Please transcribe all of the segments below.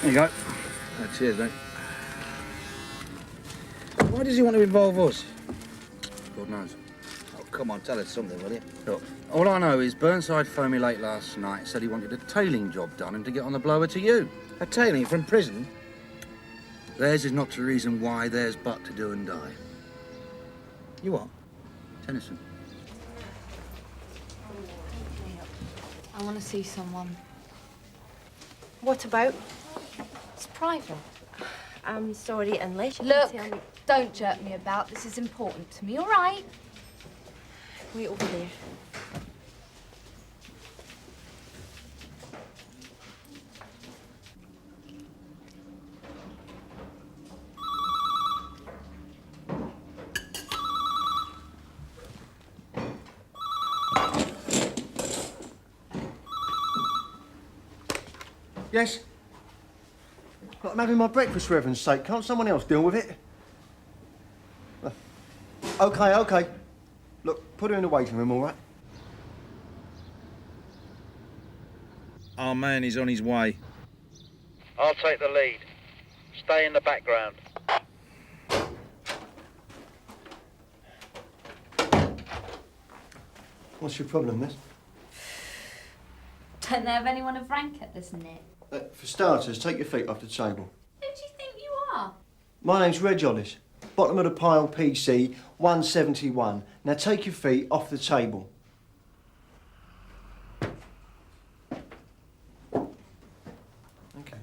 There you go. Cheers, mate. Why does he want to involve us? God knows. Oh, come on, tell us something, will you? Look, all I know is Burnside phoned me late last night and said he wanted a tailing job done and to get on the blower to you. A tailing from prison? Theirs is not the reason why, theirs but to do and die. You what? Tennyson. I want to see someone. What about? It's private. I'm sorry, unless you Look, can tell me... don't jerk me about. This is important to me, all right? Wait over there. Yes? Look, I'm having my breakfast, for heaven's sake. Can't someone else deal with it? OK. Look, put her in the waiting room, all right? Our man is on his way. I'll take the lead. Stay in the background. What's your problem, miss? Don't they have anyone of rank at this net? For starters, take your feet off the table. Who do you think you are? My name's Reg Hollis. Bottom of the pile, PC, 171. Now take your feet off the table. OK.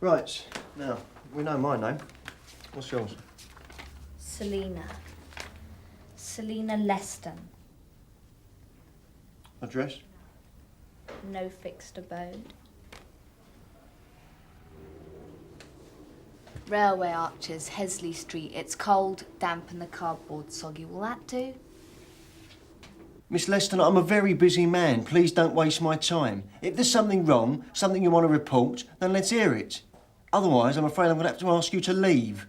Right, now, we know my name. What's yours? Selena. Selena Leston. Address? No fixed abode. Railway Arches, Hesley Street. It's cold, damp and the cardboard soggy. Will that do? Miss Leston, I'm a very busy man. Please don't waste my time. If there's something wrong, something you want to report, then let's hear it. Otherwise, I'm afraid I'm going to have to ask you to leave.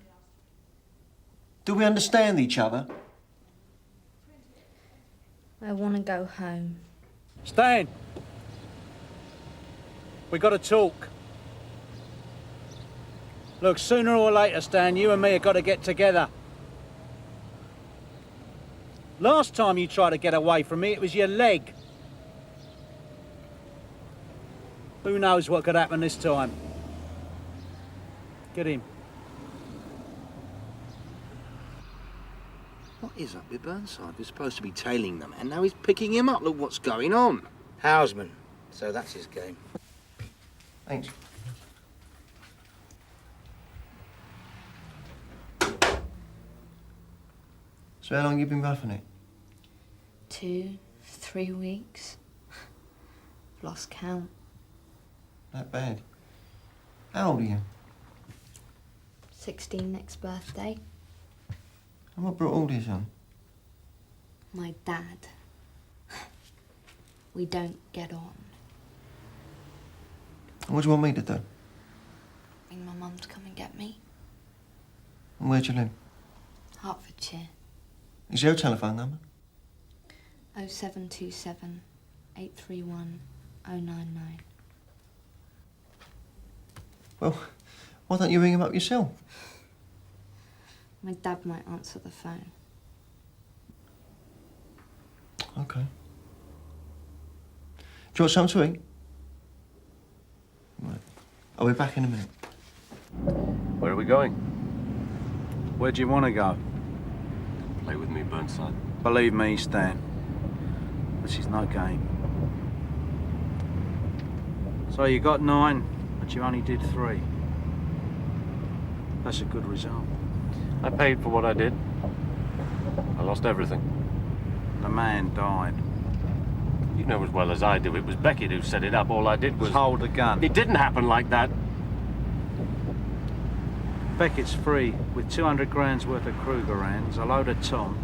Do we understand each other? I want to go home. Stan! We got to talk. Look, sooner or later, Stan, you and me have got to get together. Last time you tried to get away from me, it was your leg. Who knows what could happen this time? Get him. What is up with Burnside? We're supposed to be tailing them, and now he's picking him up. Look what's going on. Houseman. So that's his game. Thanks. So how long you been roughing it? 2, 3 weeks. Lost count. Not bad. How old are you? 16 next birthday. And what brought all this on? My dad. We don't get on. And what do you want me to do? Bring my mum to come and get me. And where'd you live? Hertfordshire. Is there a telephone number? 0727 831 099. Well, why don't you ring him up yourself? My dad might answer the phone. OK. Do you want something to eat? Right. I'll be back in a minute. Where are we going? Where do you want to go? Play with me, Burnside. Believe me, Stan. This is no game. So you got 9, but you only did 3. That's a good result. I paid for what I did. I lost everything. The man died. You know as well as I do, it was Beckett who set it up. All I did was... Hold the gun. It didn't happen like that. Beckett's free with 200 grand's worth of Krugerrands, a load of Tom,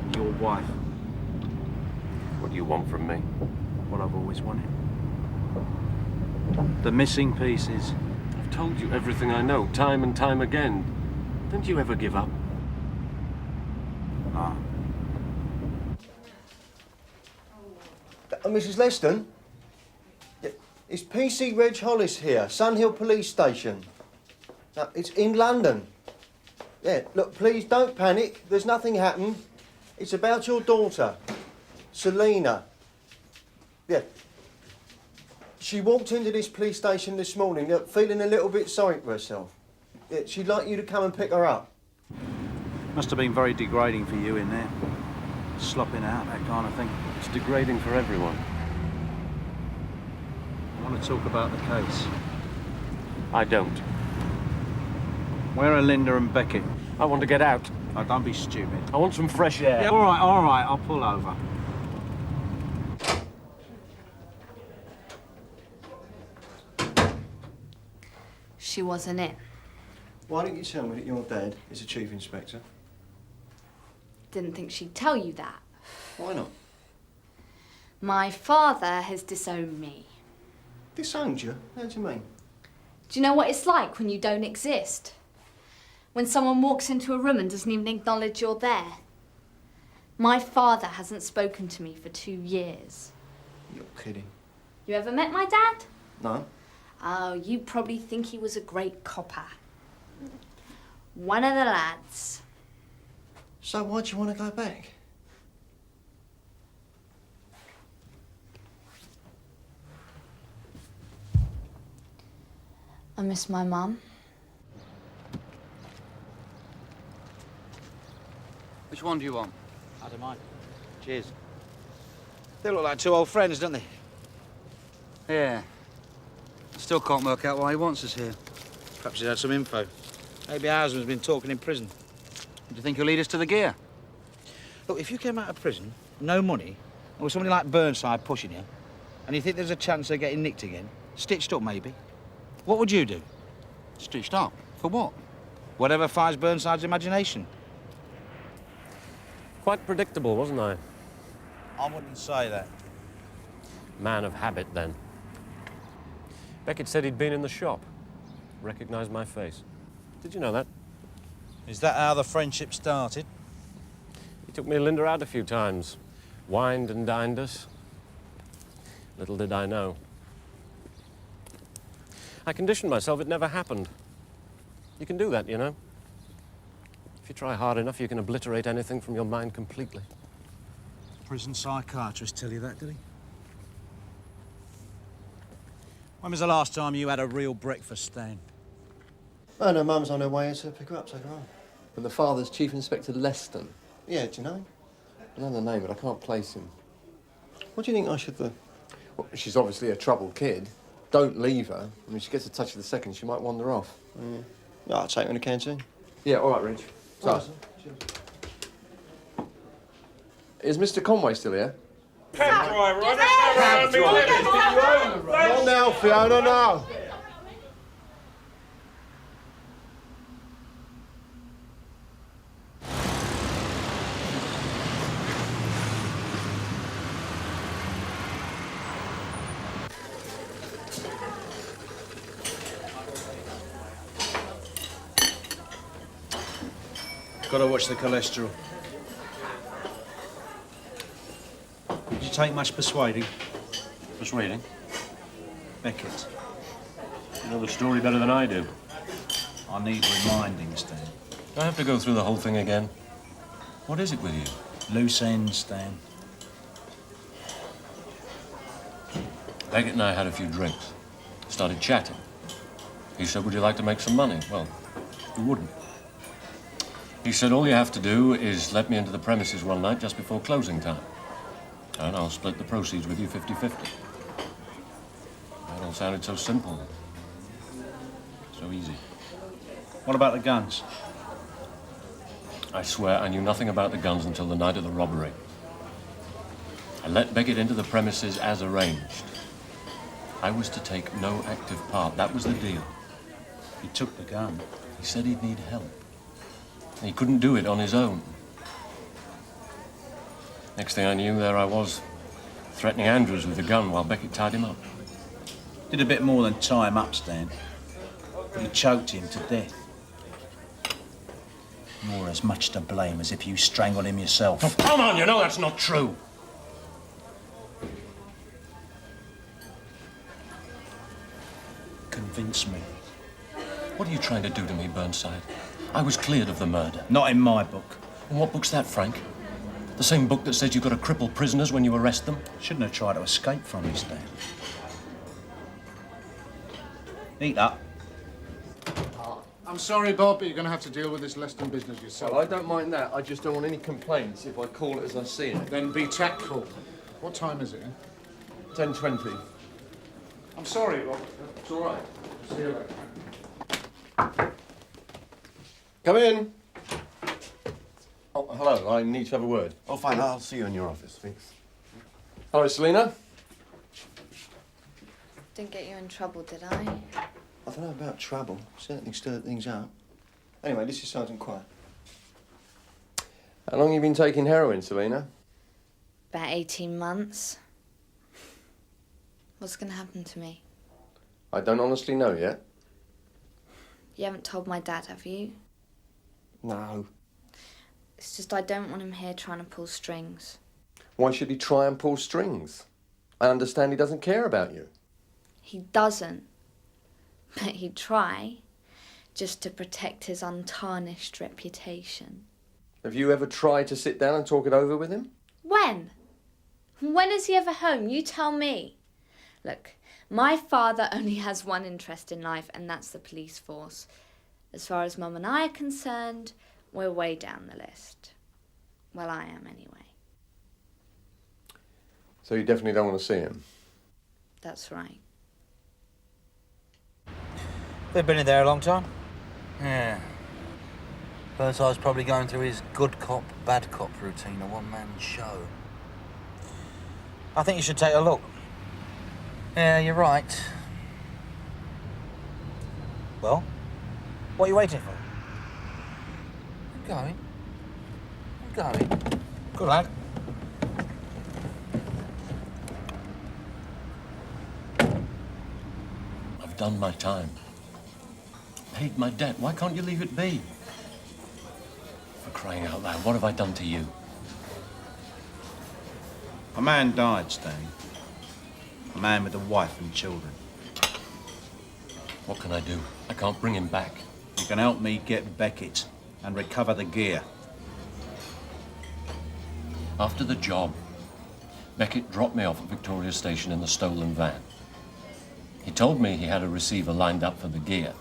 and your wife. What do you want from me? What I've always wanted. The missing pieces. I've told you everything I know, time and time again. Don't you ever give up? No. Mrs. Leston? It's PC Reg Hollis here, Sunhill Police Station. It's in London. Yeah, look, please don't panic. There's nothing happened. It's about your daughter, Selena. Yeah. She walked into this police station this morning feeling a little bit sorry for herself. Yeah, she'd like you to come and pick her up. Must have been very degrading for you in there. Slopping out, that kind of thing. It's degrading for everyone. I want to talk about the case. I don't. Where are Linda and Beckett? I want to get out. Oh, don't be stupid. I want some fresh air. Yeah, all right, I'll pull over. She wasn't in. Why don't you tell me that your dad is a chief inspector? Didn't think she'd tell you that. Why not? My father has disowned me. Disowned you? How do you mean? Do you know what it's like when you don't exist? When someone walks into a room and doesn't even acknowledge you're there. My father hasn't spoken to me for 2 years. You're kidding. You ever met my dad? No? Oh, you probably think he was a great copper. One of the lads. So why do you want to go back? I miss my mum. Which one do you want? I don't mind. Cheers. They look like two old friends, don't they? Yeah. Still can't work out why he wants us here. Perhaps he's had some info. Maybe Houseman's been talking in prison. Do you think he'll lead us to the gear? Look, if you came out of prison, no money, and with somebody like Burnside pushing you, and you think there's a chance of getting nicked again, stitched up maybe, what would you do? Stitched up? For what? Whatever fires Burnside's imagination. Quite predictable, wasn't I? I wouldn't say that. Man of habit, then. Beckett said he'd been in the shop. Recognised my face. Did you know that? Is that how the friendship started? He took me and Linda out a few times. Wined and dined us. Little did I know. I conditioned myself it never happened. You can do that, you know. If you try hard enough, you can obliterate anything from your mind completely. Prison psychiatrist tell you that, did he? When was the last time you had a real breakfast, Stan? Oh, no, Mum's on her way to pick her up, take her home. And the father's Chief Inspector Leston. Yeah, do you know him? I know the name, but I can't place him. What do you think I should do? Well, she's obviously a troubled kid. Don't leave her. I mean, she gets a touch of the second, she might wander off. Yeah, I'll take her in the canteen. Yeah, all right, Rich. So, is Mr. Conway still here? Cab driver, I just never Not now, Fiona, no. Gotta watch the cholesterol. Did you take much persuading? Persuading? Beckett. You know the story better than I do. I need reminding, Stan. Do I have to go through the whole thing again? What is it with you? Loose ends, Stan. Beckett and I had a few drinks. Started chatting. He said, would you like to make some money? Well, who wouldn't? He said, all you have to do is let me into the premises one night just before closing time. And I'll split the proceeds with you 50-50. That all sounded so simple. So easy. What about the guns? I swear I knew nothing about the guns until the night of the robbery. I let Beckett into the premises as arranged. I was to take no active part. That was the deal. He took the gun. He said he'd need help. He couldn't do it on his own. Next thing I knew, there I was, threatening Andrews with the gun while Beckett tied him up. Did a bit more than tie him up, Stan. You choked him to death. You're as much to blame as if you strangled him yourself. Oh, come on, you know that's not true. convince me. What are you trying to do to me, Burnside? I was cleared of the murder. Not in my book. And what book's that, Frank? The same book that says you've got to cripple prisoners when you arrest them? Shouldn't have tried to escape from me, Stan. Eat up. I'm sorry, Bob, but you're going to have to deal with this Leston business yourself. Well, I don't mind that. I just don't want any complaints if I call it as I see it. Then be tactful. What time is it? 10:20. I'm sorry, Bob. It's all right. See you later. Come in. Oh, hello. I need to have a word. Oh, fine. I'll see you in your office. Thanks. Hello, Selena. Didn't get you in trouble, did I? I don't know about trouble. Certainly stirred things up. Anyway, this is Sergeant Quiet. How long have you been taking heroin, Selena? About 18 months. What's going to happen to me? I don't honestly know yet. You haven't told my dad, have you? No. It's just I don't want him here trying to pull strings. Why should he try and pull strings? I understand he doesn't care about you. He doesn't. But he'd try, just to protect his untarnished reputation. Have you ever tried to sit down and talk it over with him? When? When is he ever home? You tell me. Look, my father only has one interest in life, and that's the police force. As far as Mum and I are concerned, we're way down the list. Well, I am anyway. So you definitely don't want to see him? That's right. They've been in there a long time? Yeah. Burnside's probably going through his good cop, bad cop routine, a one-man show. I think you should take a look. Yeah, you're right. Well, what are you waiting for? I'm going. Good lad. I've done my time. Paid my debt. Why can't you leave it be? For crying out loud, what have I done to you? A man died, Stan. A man with a wife and children. What can I do? I can't bring him back. You can help me get Beckett and recover the gear. After the job, Beckett dropped me off at Victoria Station in the stolen van. He told me he had a receiver lined up for the gear.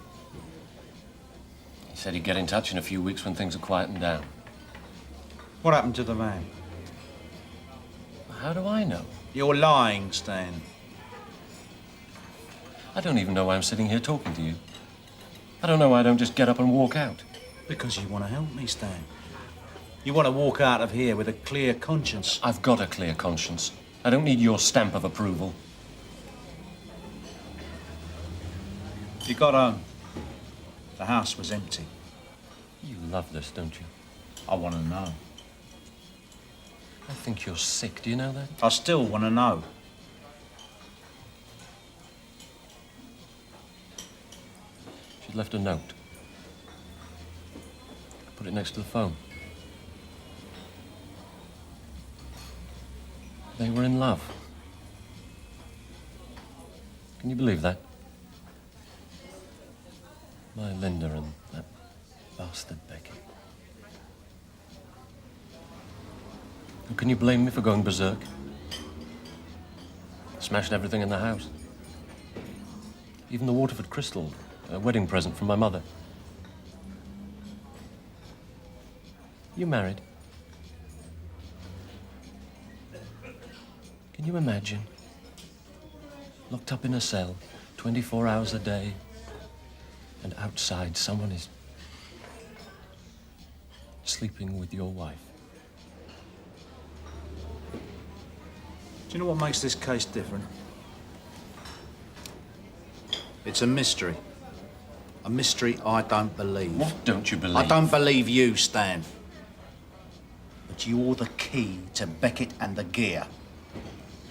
He said he'd get in touch in a few weeks when things are quieting down. What happened to the van? How do I know? You're lying, Stan. I don't even know why I'm sitting here talking to you. I don't know why I don't just get up and walk out. Because you want to help me, Stan. You want to walk out of here with a clear conscience. I've got a clear conscience. I don't need your stamp of approval. You got home. The house was empty. You love this, don't you? I want to know. I think you're sick. Do you know that? I still want to know. She'd left a note. Put it next to the phone. They were in love. Can you believe that? My Linda and that bastard Becky. And can you blame me for going berserk? Smashed everything in the house. Even the Waterford crystal, a wedding present from my mother. You married? Can you imagine? Locked up in a cell, 24 hours a day, and outside someone is sleeping with your wife. Do you know what makes this case different? It's a mystery. A mystery I don't believe. What don't you believe? I don't believe you, Stan. But you're the key to Beckett and the gear.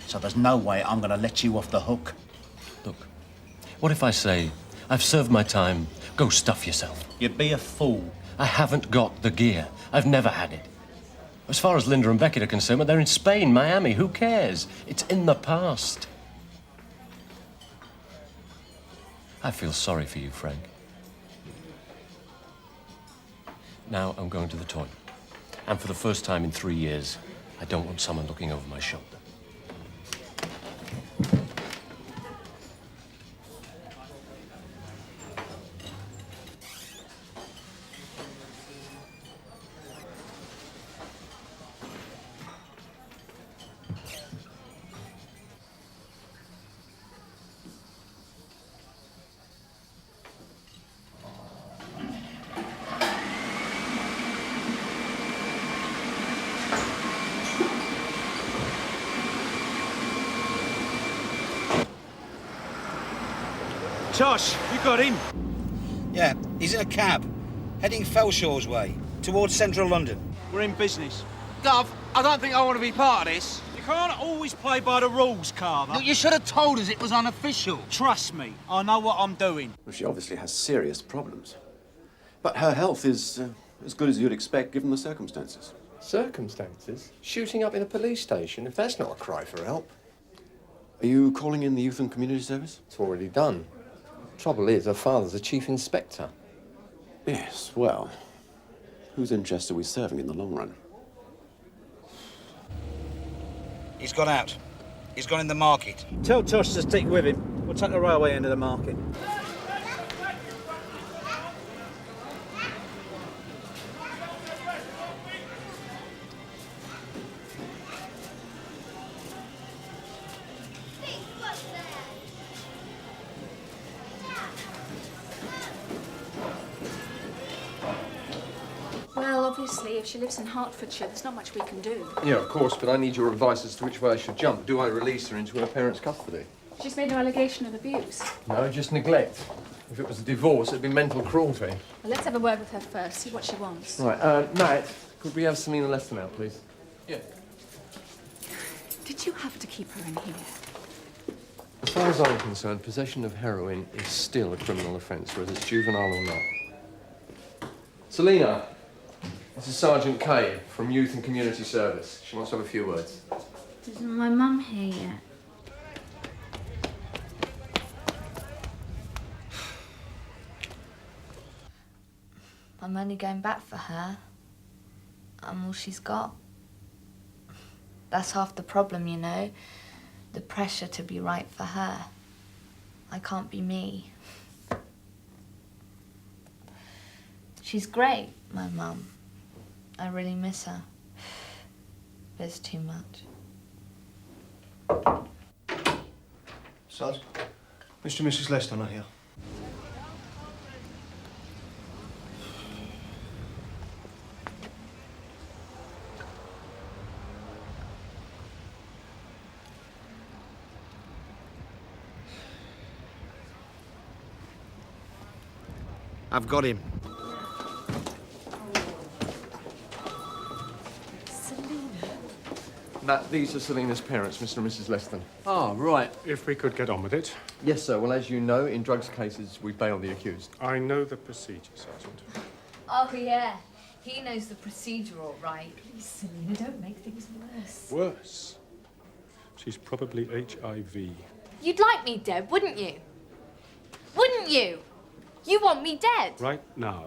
So there's no way I'm going to let you off the hook. Look, what if I say, I've served my time, go stuff yourself? You'd be a fool. I haven't got the gear. I've never had it. As far as Linda and Beckett are concerned, they're in Spain, Miami. Who cares? It's in the past. I feel sorry for you, Frank. Now I'm going to the toilet. And for the first time in 3 years, I don't want someone looking over my shoulder. Tosh, you got him? Yeah, he's in a cab, heading Felshaw's way, towards central London. We're in business. Gov, I don't think I want to be part of this. You can't always play by the rules, Carver. Look, you should have told us it was unofficial. Trust me, I know what I'm doing. Well, she obviously has serious problems. But her health is as good as you'd expect given the circumstances. Circumstances? Shooting up in a police station? If that's not a cry for help. Are you calling in the Youth and Community Service? It's already done. Trouble is, her father's a chief inspector. Yes, well, whose interests are we serving in the long run? He's gone out. He's gone in the market. Tell Tosh to stick with him. We'll take the railway end of the market. Well, obviously, if she lives in Hertfordshire, there's not much we can do. Yeah, of course, but I need your advice as to which way I should jump. Do I release her into her parents' custody? She's made no allegation of abuse. No, just neglect. If it was a divorce, it'd be mental cruelty. Well, let's have a word with her first, see what she wants. Right, Matt, could we have Selena Leston out, please? Yeah. Did you have to keep her in here? As far as I'm concerned, possession of heroin is still a criminal offence, whether it's juvenile or not. Selena, this is Sergeant Kay from Youth and Community Service. She wants to have a few words. Isn't my mum here yet? I'm only going back for her. I'm all she's got. That's half the problem, you know. The pressure to be right for her. I can't be me. She's great, my mum. I really miss her. But it's too much. Sarge, Mr. and Mrs. Leston are here. I've got him. Matt, these are Selena's parents, Mr. and Mrs. Leston. Ah, right. If we could get on with it. Yes, sir. Well, as you know, in drugs cases, we bail the accused. I know the procedure, Sergeant. Oh, yeah. He knows the procedure all right. Please, Selena, don't make things worse. Worse. She's probably HIV. You'd like me dead, wouldn't you? Wouldn't you? You want me dead? Right now,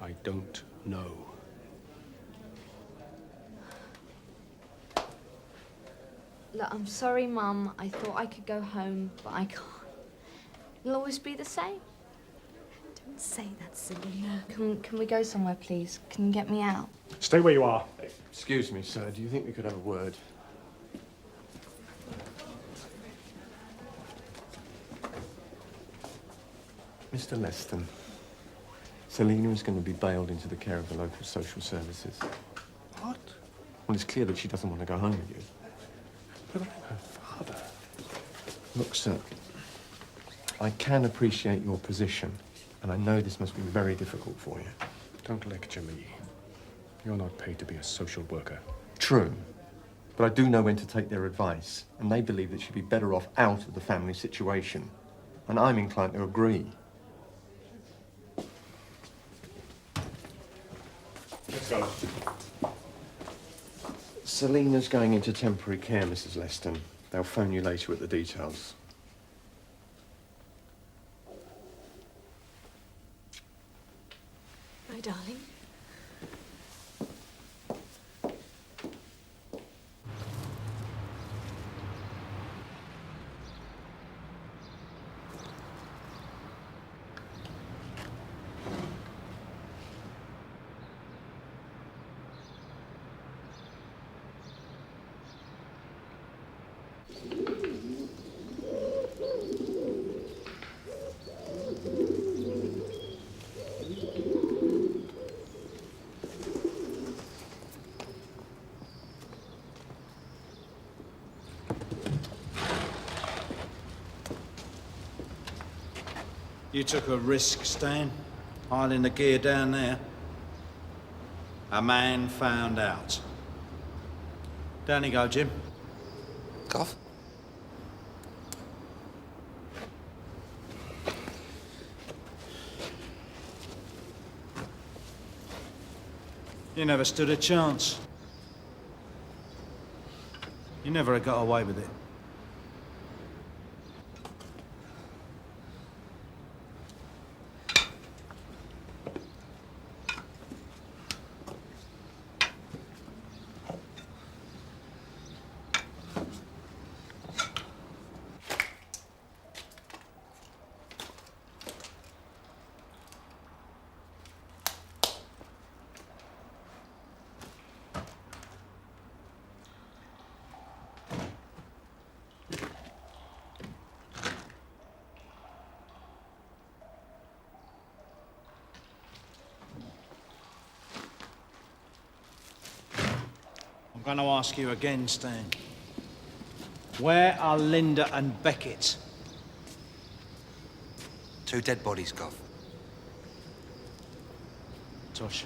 I don't know. Look, I'm sorry, Mum. I thought I could go home, but I can't. It'll always be the same. Don't say that, Selena. Can we go somewhere, please? Can you get me out? Stay where you are. Excuse me, sir. Do you think we could have a word? Mr. Leston, Selena is going to be bailed into the care of the local social services. What? Well, it's clear that she doesn't want to go home with you. But I'm her father. Look, sir, I can appreciate your position, and I know this must be very difficult for you. Don't lecture me. You're not paid to be a social worker. True, but I do know when to take their advice, and they believe that she'd be better off out of the family situation, and I'm inclined to agree. Let's go. Selena's going into temporary care, Mrs. Leston. They'll phone you later with the details. darling. You took a risk, Stan, hiding the gear down there. A man found out. Down you go, Jim. Cough? You never stood a chance. You never got away with it. I'm going to ask you again, Stan. Where are Linda and Beckett? 2 dead bodies, Gov. Tosh.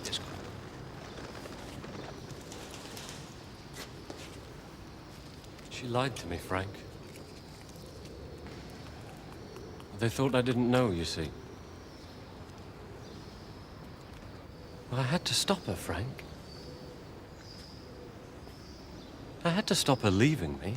Yes, Gov. She lied to me, Frank. They thought I didn't know, you see. Well, I had to stop her, Frank. I had to stop her leaving me.